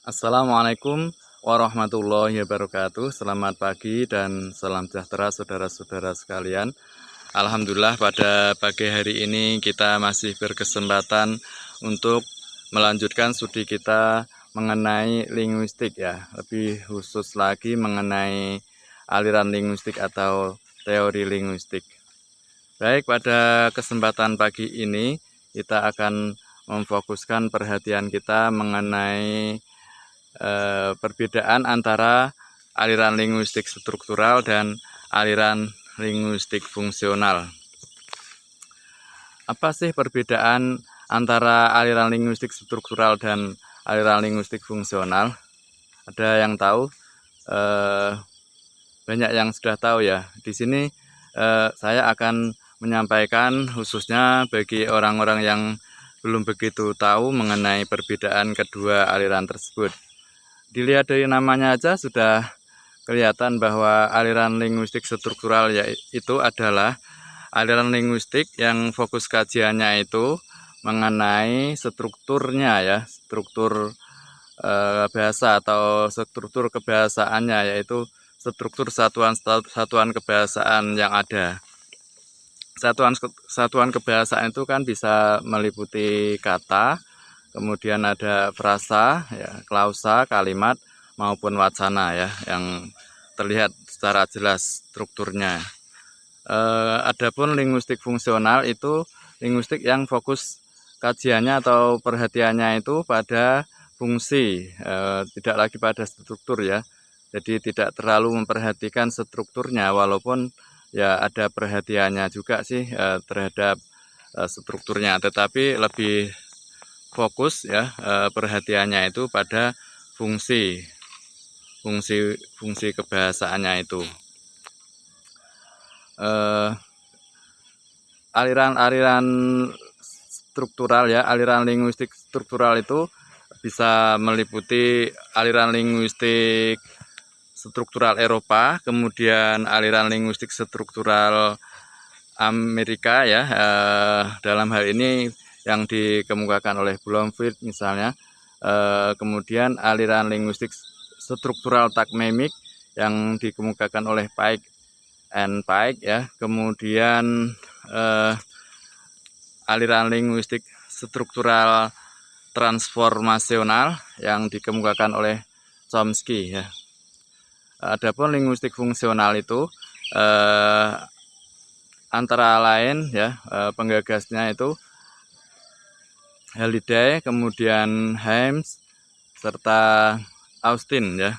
Assalamualaikum warahmatullahi wabarakatuh. Selamat pagi dan salam sejahtera saudara-saudara sekalian. Alhamdulillah pada pagi hari ini kita masih berkesempatan untuk melanjutkan studi kita mengenai linguistik ya. Lebih khusus lagi mengenai aliran linguistik atau teori linguistik. Baik, pada kesempatan pagi ini kita akan memfokuskan perhatian kita mengenai perbedaan antara aliran linguistik struktural dan aliran linguistik fungsional. Apa sih perbedaan antara aliran linguistik struktural dan aliran linguistik fungsional? Ada yang tahu? Banyak yang sudah tahu ya. Di sini saya akan menyampaikan khususnya bagi orang-orang yang belum begitu tahu mengenai perbedaan kedua aliran tersebut. Dilihat dari namanya aja sudah kelihatan bahwa aliran linguistik struktural yaitu adalah aliran linguistik yang fokus kajiannya itu mengenai strukturnya ya, struktur bahasa atau struktur kebahasaannya, yaitu struktur satuan kebahasaan yang ada. Satuan kebahasaan itu kan bisa meliputi kata, kemudian ada frasa, ya, klausa, kalimat, maupun wacana ya, yang terlihat secara jelas strukturnya. Adapun linguistik fungsional itu linguistik yang fokus kajiannya atau perhatiannya itu pada fungsi, tidak lagi pada struktur ya. Jadi tidak terlalu memperhatikan strukturnya, walaupun ya ada perhatiannya juga sih terhadap strukturnya, tetapi lebih fokus ya perhatiannya itu pada fungsi kebahasaannya itu. Aliran struktural ya, aliran linguistik struktural itu bisa meliputi aliran linguistik struktural Eropa, kemudian aliran linguistik struktural Amerika ya, dalam hal ini yang dikemukakan oleh Bloomfield misalnya, kemudian aliran linguistik struktural takmemik yang dikemukakan oleh Pike and Pike ya, kemudian aliran linguistik struktural transformasional yang dikemukakan oleh Chomsky ya. Adapun linguistik fungsional itu antara lain ya, penggagasnya itu Halliday, kemudian Hymes, serta Austin ya.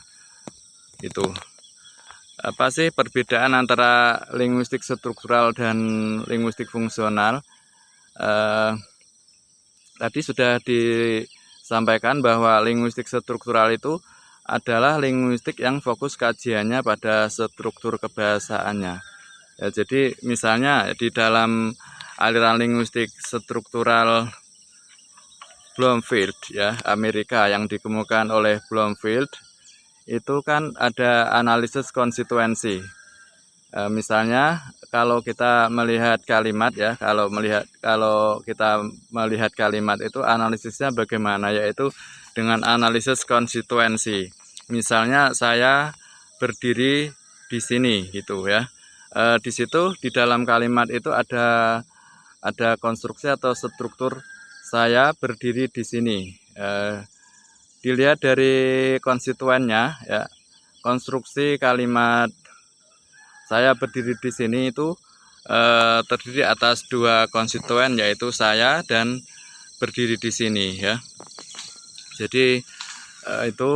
Itu apa sih perbedaan antara linguistik struktural dan linguistik fungsional? Tadi sudah disampaikan bahwa linguistik struktural itu adalah linguistik yang fokus kajiannya pada struktur kebahasaannya. Ya, jadi misalnya di dalam aliran linguistik struktural Bloomfield ya, Amerika, yang dikemukakan oleh Bloomfield, itu kan ada analisis konstituensi. Misalnya kalau kita melihat kalimat ya, kalau kita melihat kalimat itu analisisnya bagaimana, yaitu dengan analisis konstituensi. Misalnya saya berdiri di sini gitu ya. Di situ di dalam kalimat itu ada konstruksi atau struktur saya berdiri di sini. Dilihat dari konstituennya ya, konstruksi kalimat saya berdiri di sini itu terdiri atas dua konstituen, yaitu saya dan berdiri di sini ya. Jadi itu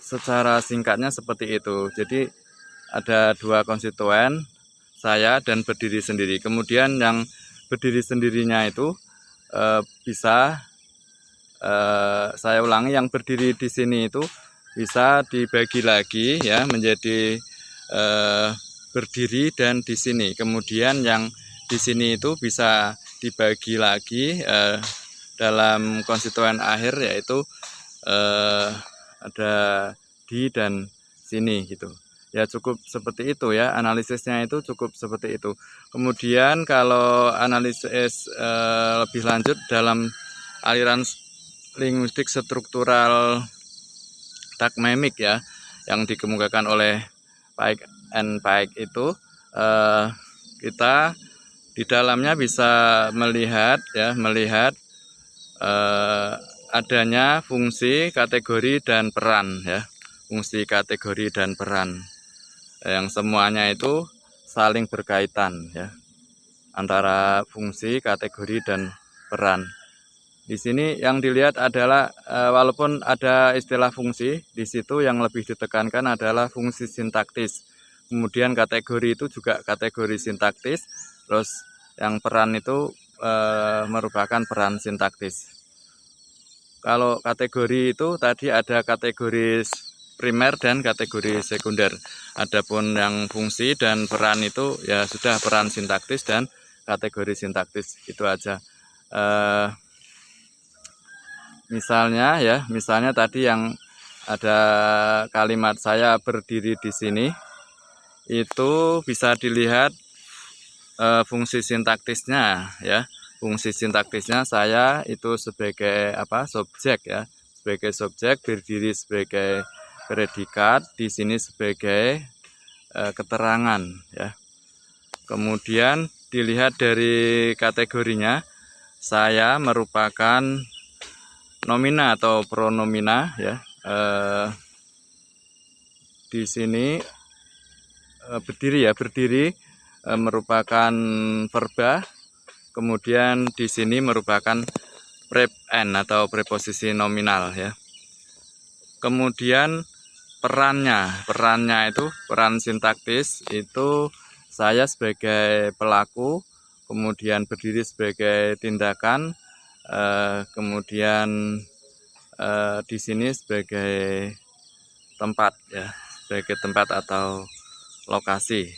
secara singkatnya seperti itu. Jadi ada dua konstituen, saya dan berdiri sendiri. Kemudian yang berdiri sendirinya itu bisa saya ulangi, yang berdiri di sini itu bisa dibagi lagi ya menjadi berdiri dan di sini. Kemudian yang di sini itu bisa dibagi lagi dalam konstituen akhir, yaitu ada di dan sini gitu. Ya cukup seperti itu ya, analisisnya itu cukup seperti itu. Kemudian kalau analisis lebih lanjut dalam aliran linguistik struktural Dynamic ya, yang dikemukakan oleh Pike and Pike itu, kita di dalamnya bisa melihat ya, adanya fungsi, kategori, dan peran ya, fungsi, kategori, dan peran yang semuanya itu saling berkaitan ya, antara fungsi, kategori, dan peran. Di sini yang dilihat adalah walaupun ada istilah fungsi, di situ yang lebih ditekankan adalah fungsi sintaktis. Kemudian kategori itu juga kategori sintaktis, terus yang peran itu merupakan peran sintaktis. Kalau kategori itu tadi ada kategori primer dan kategori sekunder. Adapun yang fungsi dan peran itu ya sudah peran sintaktis dan kategori sintaktis, itu aja. Misalnya tadi yang ada kalimat saya berdiri di sini, itu bisa dilihat fungsi sintaktisnya ya. Fungsi sintaktisnya saya itu sebagai subjek ya, sebagai subjek, berdiri sebagai predikat, di sini sebagai keterangan ya. Kemudian dilihat dari kategorinya, saya merupakan nomina atau pronomina ya. Di sini berdiri merupakan verba, kemudian di sini merupakan prep n atau preposisi nominal ya. Kemudian perannya itu peran sintaktis itu saya sebagai pelaku, kemudian berdiri sebagai tindakan, kemudian di sini sebagai tempat ya, sebagai tempat atau lokasi.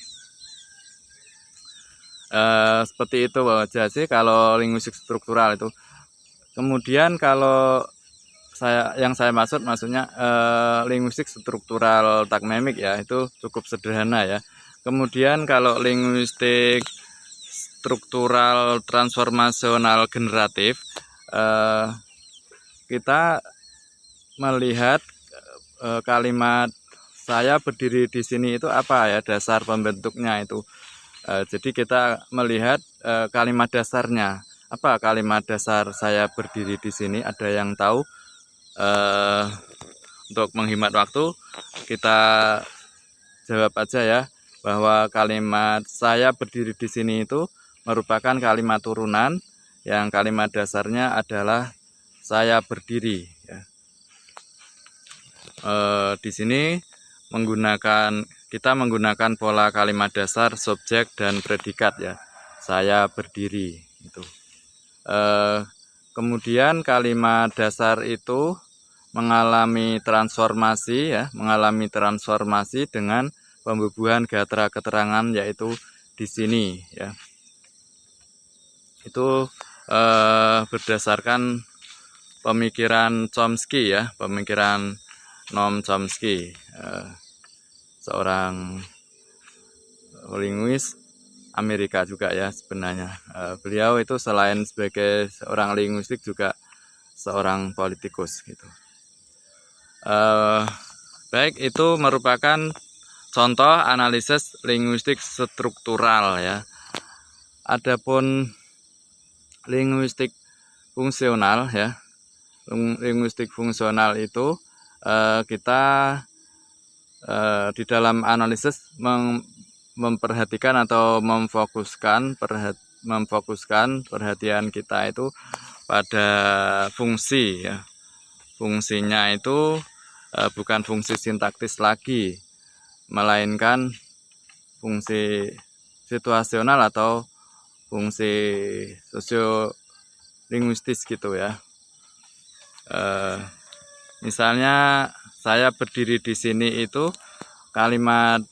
Seperti itu aja sih kalau linguistik struktural itu. Kemudian kalau maksudnya linguistik struktural dynamic ya, itu cukup sederhana ya. Kemudian kalau linguistik struktural transformasional generatif, kita melihat kalimat saya berdiri di sini itu apa ya, dasar pembentuknya itu. Jadi kita melihat kalimat dasarnya. Apa kalimat dasar saya berdiri di sini? Ada yang tahu? Untuk menghemat waktu, kita jawab aja ya, bahwa kalimat saya berdiri di sini itu merupakan kalimat turunan yang kalimat dasarnya adalah saya berdiri ya. Di sini kita menggunakan pola kalimat dasar subjek dan predikat ya, saya berdiri itu. Kemudian kalimat dasar itu mengalami transformasi dengan pembubuhan gatra keterangan, yaitu di sini ya. Itu berdasarkan pemikiran Chomsky ya, pemikiran Noam Chomsky, seorang linguis Amerika juga ya sebenarnya. Beliau itu selain sebagai seorang linguistik juga seorang politikus gitu. Baik, itu merupakan contoh analisis linguistik struktural ya. Adapun linguistik fungsional ya, linguistik fungsional itu kita di dalam analisis memperhatikan atau memfokuskan perhatian kita itu pada fungsi ya. Fungsinya itu bukan fungsi sintaktis lagi, melainkan fungsi situasional atau fungsi sosiolinguistis gitu ya. Misalnya saya berdiri di sini itu, kalimat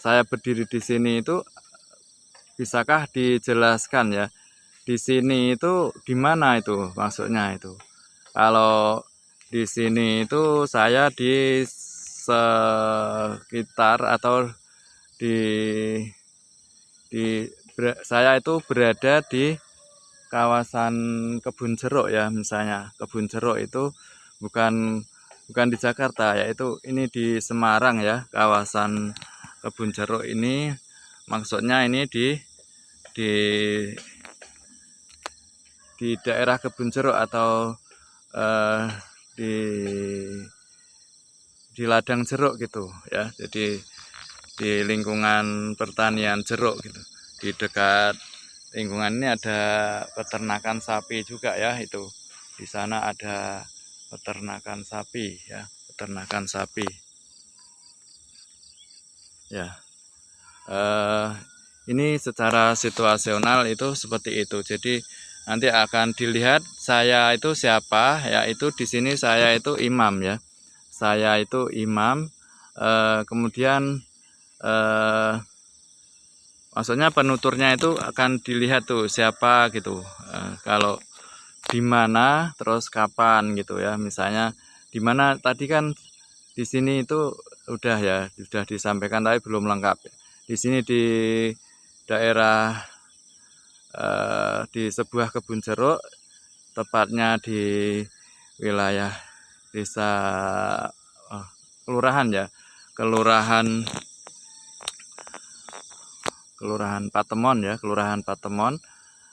saya berdiri di sini itu bisakah dijelaskan ya? Di sini itu di mana itu maksudnya itu? Kalau di sini itu saya di sekitar atau saya itu berada di kawasan kebun jeruk ya, misalnya. Kebun jeruk itu bukan bukan di Jakarta, yaitu ini di Semarang ya, kawasan kebun jeruk ini. Maksudnya ini di daerah kebun jeruk atau di ladang jeruk gitu ya. Jadi di lingkungan pertanian jeruk gitu. Di dekat lingkungan ini ada peternakan sapi juga ya, itu. Di sana ada peternakan sapi ya, peternakan sapi. Ya. Ini secara situasional itu seperti itu. Jadi nanti akan dilihat saya itu siapa, yaitu di sini saya itu imam ya. Saya itu imam, kemudian maksudnya penuturnya itu akan dilihat tuh siapa gitu. Kalau di mana, terus kapan gitu ya. Misalnya di mana tadi kan di sini itu udah ya, sudah disampaikan tapi belum lengkap. Di sini di daerah di sebuah kebun jeruk, tepatnya di wilayah desa kelurahan ya, kelurahan Patemon ya, kelurahan Patemon,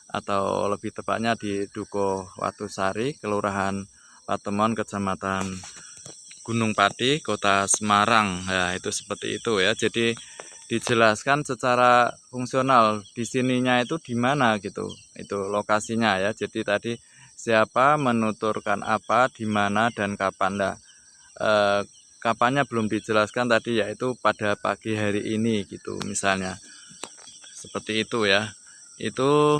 atau lebih tepatnya di Duko Watusari, kelurahan Patemon, kecamatan Gunung Pati, kota Semarang. Ya, itu seperti itu ya. Jadi dijelaskan secara fungsional di sininya itu di mana gitu. Itu lokasinya ya. Jadi tadi siapa, menuturkan apa, di mana dan kapan. Nah, kapannya belum dijelaskan tadi, yaitu pada pagi hari ini gitu misalnya. Seperti itu ya. Itu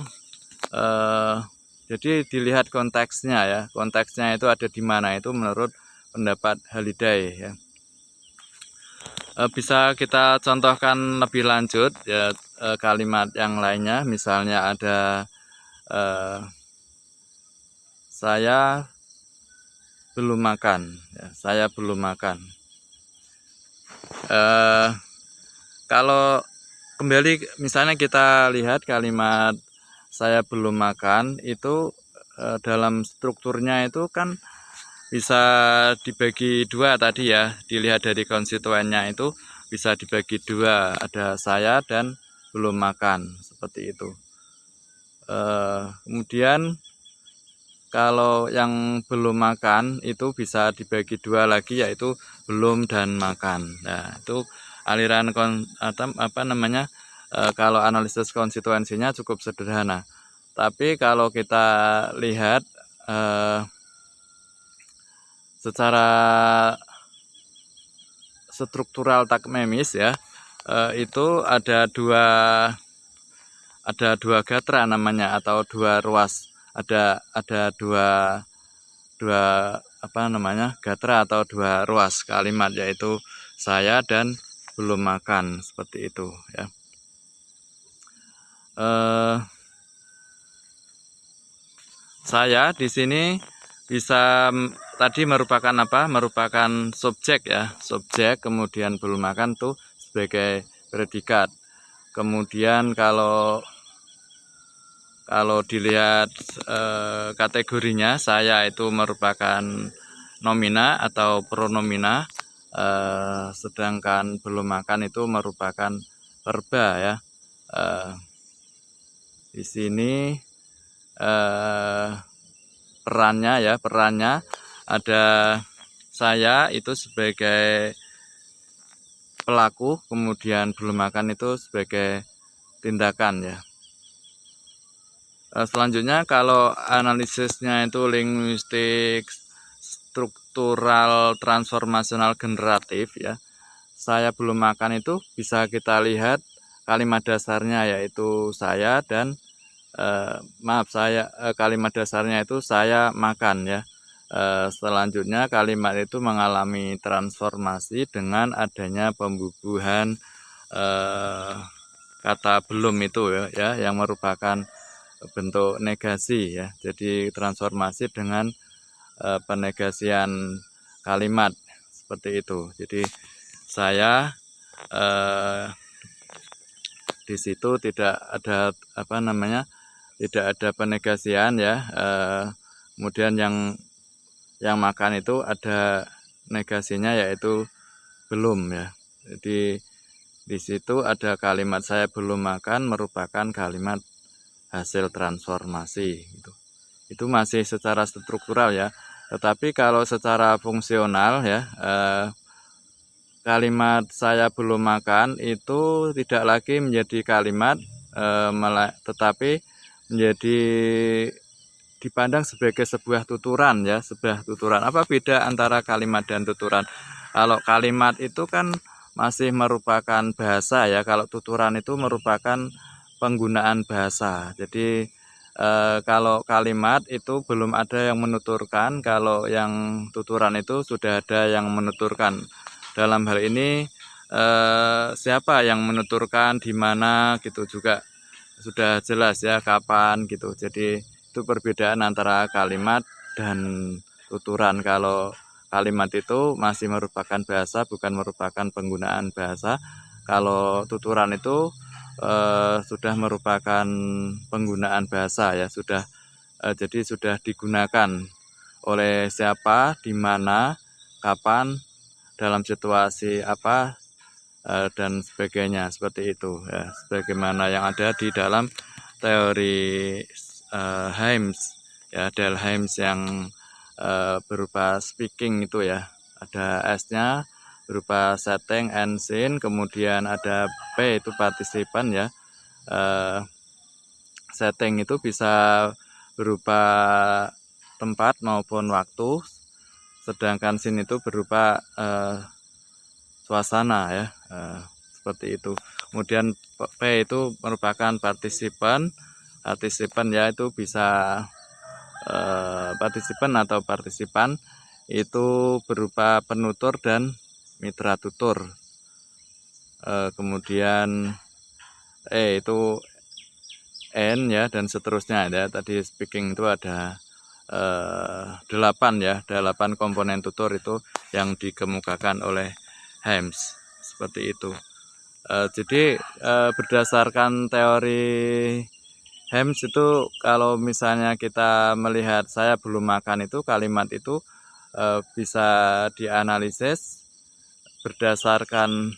jadi dilihat konteksnya ya. Konteksnya itu ada di mana, itu menurut pendapat Haliday ya. Bisa kita contohkan lebih lanjut ya, kalimat yang lainnya. Misalnya ada saya belum makan ya, saya belum makan. Kalau kembali misalnya kita lihat kalimat saya belum makan itu dalam strukturnya itu kan bisa dibagi dua tadi ya. Dilihat dari konstituennya itu bisa dibagi dua, ada saya dan belum makan, seperti itu. Kemudian kalau yang belum makan itu bisa dibagi dua lagi, yaitu belum dan makan. Nah, itu aliran kalau analisis konstituensinya cukup sederhana. Tapi kalau kita lihat secara struktural takmemis ya, itu ada dua gatra namanya, atau dua ruas. Ada dua gatra atau dua ruas kalimat, yaitu saya dan belum makan, seperti itu ya. Saya di sini bisa tadi merupakan apa? Merupakan subjek ya, subjek, kemudian belum makan tuh sebagai predikat. Kemudian kalau dilihat kategorinya, saya itu merupakan nomina atau pronomina, sedangkan belum makan itu merupakan verba ya. Di sini perannya ada saya itu sebagai pelaku, kemudian belum makan itu sebagai tindakan ya. Selanjutnya kalau analisisnya itu linguistik struktural transformasional generatif ya, saya belum makan itu bisa kita lihat kalimat dasarnya, yaitu saya dan kalimat dasarnya itu saya makan ya. Selanjutnya kalimat itu mengalami transformasi dengan adanya pembubuhan kata belum itu ya, yang merupakan bentuk negasi ya. Jadi transformasi dengan penegasian kalimat, seperti itu. Jadi saya di situ tidak ada tidak ada penegasian ya. Kemudian yang makan itu ada negasinya yaitu belum ya. Jadi di situ ada kalimat saya belum makan merupakan kalimat hasil transformasi gitu. Itu masih secara struktural ya. Tetapi kalau secara fungsional ya, kalimat saya belum makan itu tidak lagi menjadi kalimat, tetapi menjadi dipandang sebagai sebuah tuturan ya, sebuah tuturan. Apa beda antara kalimat dan tuturan? Kalau kalimat itu kan masih merupakan bahasa ya, kalau tuturan itu merupakan penggunaan bahasa. Jadi kalau kalimat itu belum ada yang menuturkan, kalau yang tuturan itu sudah ada yang menuturkan. Dalam hal ini siapa yang menuturkan, di mana gitu juga sudah jelas ya, kapan gitu. Jadi itu perbedaan antara kalimat dan tuturan. Kalau kalimat itu masih merupakan bahasa, bukan merupakan penggunaan bahasa. Kalau tuturan itu sudah merupakan penggunaan bahasa ya, jadi sudah digunakan oleh siapa, di mana, kapan, dalam situasi apa, dan sebagainya, seperti itu ya, sebagaimana yang ada di dalam teori Hymes ya, Delhaims yang berupa speaking itu ya, ada S-nya berupa setting and scene, kemudian ada P itu partisipan ya. Setting itu bisa berupa tempat maupun waktu, sedangkan scene itu berupa suasana ya, seperti itu. Kemudian P itu merupakan partisipan ya, itu bisa partisipan atau partisipan itu berupa penutur dan mitra tutur. Kemudian itu N ya, dan seterusnya ya. Tadi speaking itu ada 8 ya, 8 komponen tutur itu yang dikemukakan oleh Hymes, seperti itu. Jadi berdasarkan teori Hymes itu, kalau misalnya kita melihat saya belum makan itu, kalimat itu bisa dianalisis berdasarkan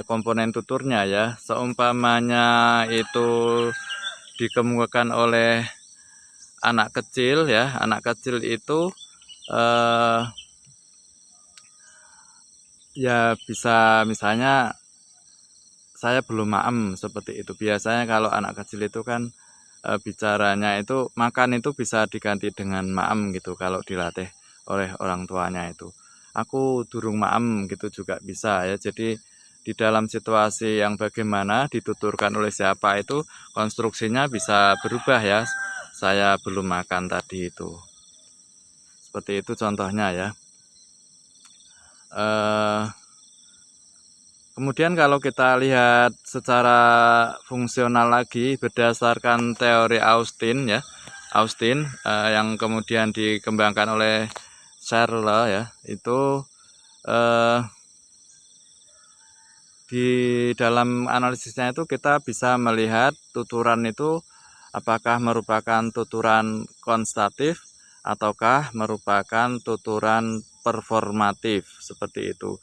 komponen tuturnya ya. Seumpamanya itu dikemukakan oleh anak kecil ya, anak kecil itu ya bisa misalnya saya belum maem, seperti itu. Biasanya kalau anak kecil itu kan bicaranya itu, makan itu bisa diganti dengan maem gitu kalau dilatih oleh orang tuanya itu. Aku durung maem gitu juga bisa ya. Jadi di dalam situasi yang bagaimana, dituturkan oleh siapa, itu konstruksinya bisa berubah ya. Saya belum makan tadi itu. Seperti itu contohnya ya. Kemudian kalau kita lihat secara fungsional lagi berdasarkan teori Austin ya, yang kemudian dikembangkan oleh Searle ya, itu di dalam analisisnya itu kita bisa melihat tuturan itu apakah merupakan tuturan konstatif ataukah merupakan tuturan performatif, seperti itu.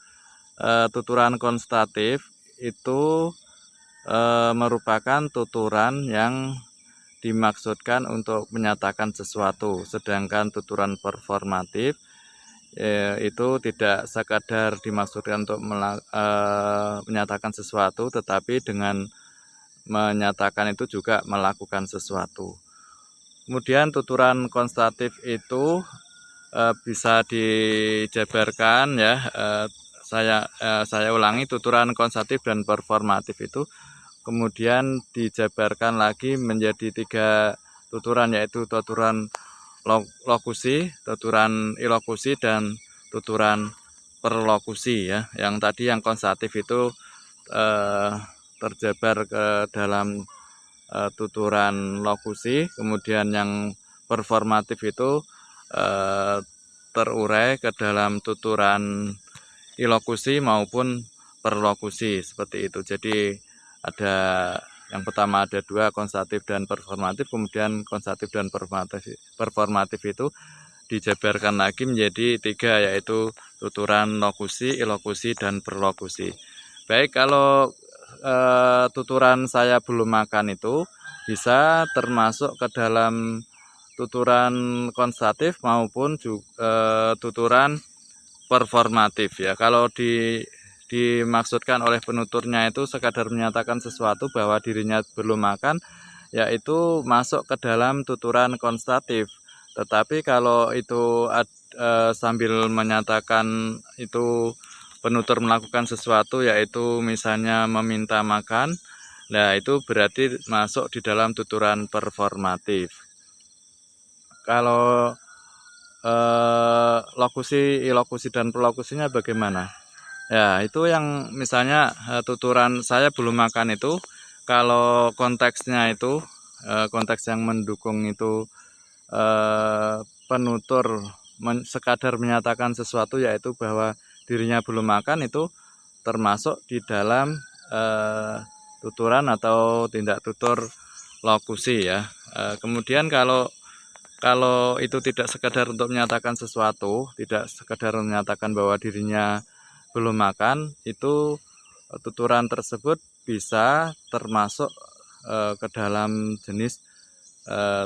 Tuturan konstatif itu merupakan tuturan yang dimaksudkan untuk menyatakan sesuatu, sedangkan tuturan performatif itu tidak sekadar dimaksudkan untuk menyatakan sesuatu, tetapi dengan menyatakan itu juga melakukan sesuatu. Kemudian tuturan konstatif itu bisa dijabarkan ya, saya ulangi, tuturan konstatif dan performatif itu kemudian dijabarkan lagi menjadi 3 tuturan, yaitu tuturan lokusi, tuturan ilokusi, dan tuturan perlokusi ya. Yang tadi yang konstatif itu terjabar ke dalam tuturan lokusi, kemudian yang performatif itu terurai ke dalam tuturan ilokusi maupun perlokusi, seperti itu. Jadi ada yang pertama ada 2, konstatif dan performatif, kemudian konstatif dan performatif itu dijabarkan lagi menjadi 3, yaitu tuturan lokusi, ilokusi, dan perlokusi. Baik, kalau tuturan saya belum makan itu bisa termasuk ke dalam tuturan konstatif maupun tuturan performatif ya. Kalau dimaksudkan oleh penuturnya itu sekadar menyatakan sesuatu bahwa dirinya belum makan, yaitu masuk ke dalam tuturan konstatif. Tetapi kalau itu sambil menyatakan itu penutur melakukan sesuatu, yaitu misalnya meminta makan, nah itu berarti masuk di dalam tuturan performatif. Kalau lokusi, ilokusi, dan perlokusinya bagaimana? Ya, itu yang misalnya tuturan saya belum makan itu, kalau konteksnya itu konteks yang mendukung itu penutur sekadar menyatakan sesuatu, yaitu bahwa dirinya belum makan, itu termasuk di dalam tuturan atau tindak tutur lokusi ya. Kemudian kalau itu tidak sekedar untuk menyatakan sesuatu, tidak sekedar menyatakan bahwa dirinya belum makan, itu tuturan tersebut bisa termasuk ke dalam jenis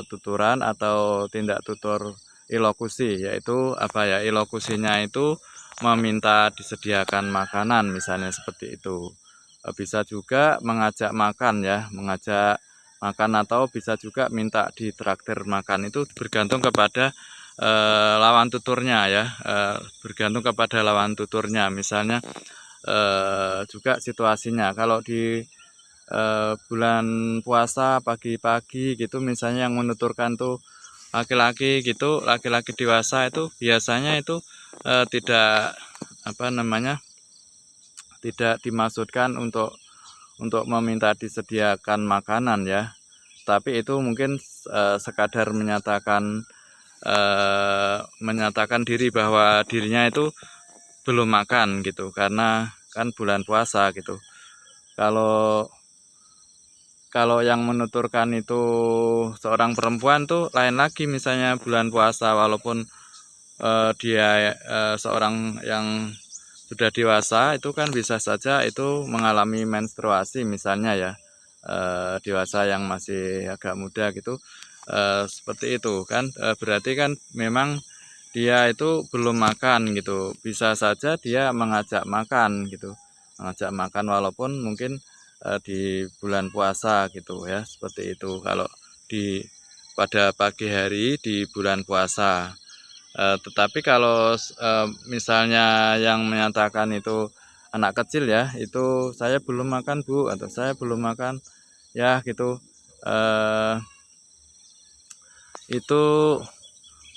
tuturan atau tindak tutur ilokusi, yaitu apa ya, ilokusinya itu meminta disediakan makanan, misalnya seperti itu. Bisa juga mengajak makan ya, mengajak makan, atau bisa juga minta ditraktir makan. Itu bergantung kepada lawan tuturnya ya, bergantung kepada lawan tuturnya. Misalnya juga situasinya, kalau di bulan puasa pagi-pagi gitu, misalnya yang menuturkan tuh laki-laki gitu, laki-laki dewasa, itu biasanya itu tidak apa namanya, tidak dimaksudkan untuk meminta disediakan makanan ya, tapi itu mungkin sekadar menyatakan diri bahwa dirinya itu belum makan gitu, karena kan bulan puasa gitu. Kalau yang menuturkan itu seorang perempuan tuh lain lagi, misalnya bulan puasa, walaupun dia seorang yang sudah dewasa, itu kan bisa saja itu mengalami menstruasi misalnya ya, dewasa yang masih agak muda gitu, seperti itu kan, berarti kan memang dia itu belum makan gitu. Bisa saja dia mengajak makan gitu, mengajak makan walaupun mungkin di bulan puasa gitu ya, seperti itu kalau pada pagi hari di bulan puasa. Tetapi kalau misalnya yang menyatakan itu anak kecil ya, itu saya belum makan Bu, atau saya belum makan ya gitu, itu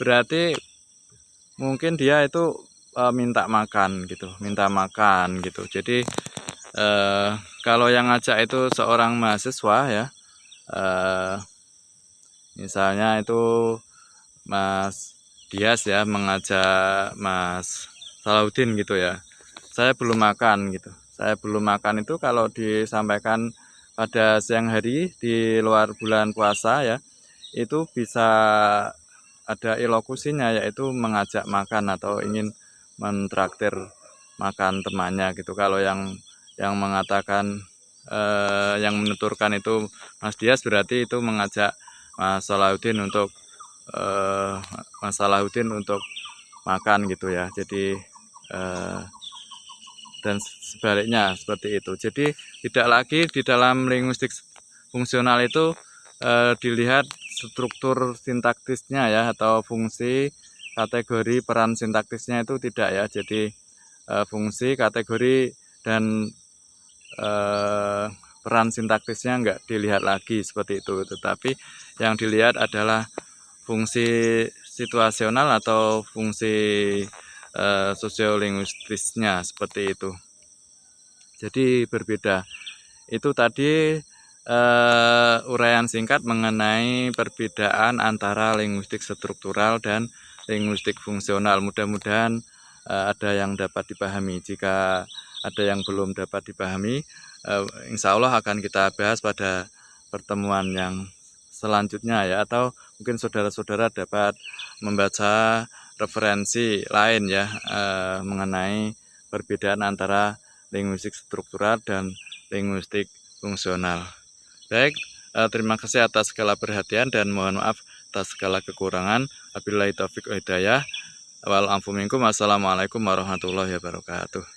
berarti mungkin dia itu minta makan gitu, minta makan gitu. Jadi kalau yang ngajak itu seorang mahasiswa ya, misalnya itu Mas Dias ya mengajak Mas Salahuddin gitu ya, saya belum makan gitu. Saya belum makan itu kalau disampaikan pada siang hari di luar bulan puasa ya, itu bisa ada ilokusinya, yaitu mengajak makan atau ingin mentraktir makan temannya gitu. Kalau yang mengatakan yang menuturkan itu Mas Dias, berarti itu mengajak Mas Salahuddin untuk makan gitu ya. Jadi dan sebaliknya seperti itu. Jadi tidak lagi di dalam linguistik fungsional itu dilihat struktur sintaktisnya ya, atau fungsi, kategori, peran sintaktisnya itu tidak ya. Jadi fungsi, kategori, dan peran sintaktisnya enggak dilihat lagi seperti itu. Tetapi yang dilihat adalah fungsi situasional atau fungsi sosiolinguistisnya seperti itu. Jadi berbeda. Itu tadi uraian singkat mengenai perbedaan antara linguistik struktural dan linguistik fungsional. Mudah-mudahan ada yang dapat dipahami. Jika ada yang belum dapat dipahami, insya Allah akan kita bahas pada pertemuan yang selanjutnya ya, atau mungkin saudara-saudara dapat membaca referensi lain ya mengenai perbedaan antara linguistik struktural dan linguistik fungsional. Baik, terima kasih atas segala perhatian dan mohon maaf atas segala kekurangan. Wabillahi taufiq wal hidayah. Wal afu minkum. Wassalamualaikum warahmatullahi wabarakatuh.